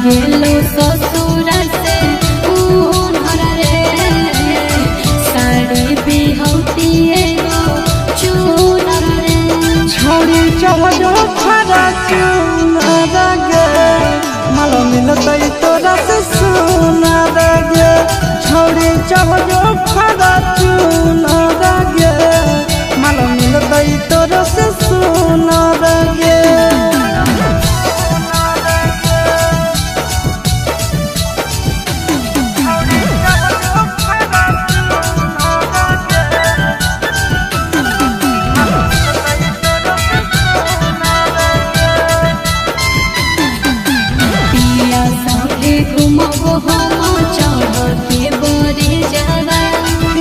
गेलो ससुर से उनहर रे साड़ी बिहौती एगो चूनर रे छोड़ी चढ़ो खरा चूनर गे मालो मिलतै तोरा से सुनर गे छोड़ी चढ़ो खरा चूनर गे मालो मिलतै तोरा से सुनर गे घुमबो हम चढ़ के बरे जावा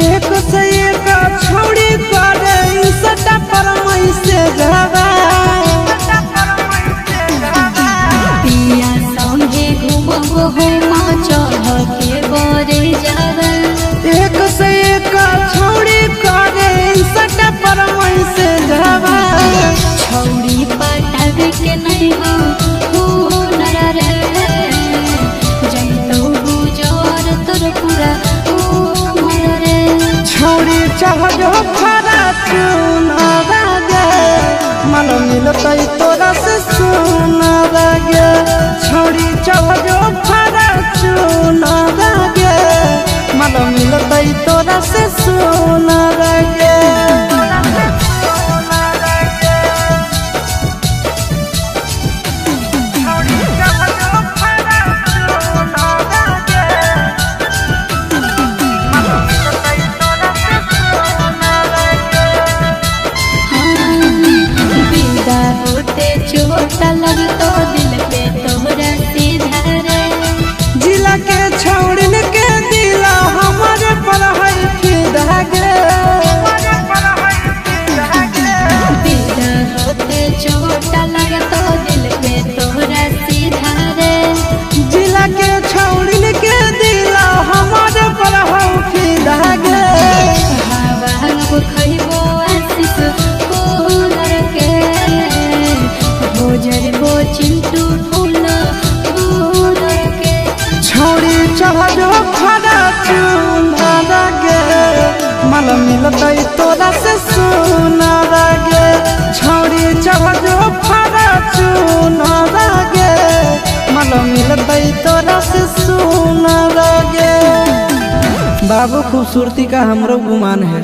एक से एक छोड़ी करे सटा पर मई से जावा पिया संगे घुमबो हम चढ़ के बरे जावा एक से एक छोड़ी करे सटा पर मई से जावा छौड़ी पटावे के नहीं हो हुनर रे छोड़ी चढ़ो खरा चूनर गे मालो मिलतै तोरा से सुनर गे छोड़ी चढ़ो खरा चूनर गे मालो मिलतै तोरा से सुनर गे चोट लगतो दिल पे तोहरा सीधा रे जिला के छौड़न के दिला हमारे पर है फिदा गे बिदा होते चोट लगतो दिल पे तोहरा सीधा रे जिला के छौड़न के दिला हमारे पर है फिदा गे हवा खइबो आशीष फूलर के भोजरबो चिंटू फूलर के छोड़ी चढ़ो खरा चूनर गे मालो मिलतै तोरा से सुनर गे छोड़ी चढ़ो खरा चूनर गे मालो मिलतै तोरा से सुनर गे बाबू खूबसूरती का हमरो गुमान है।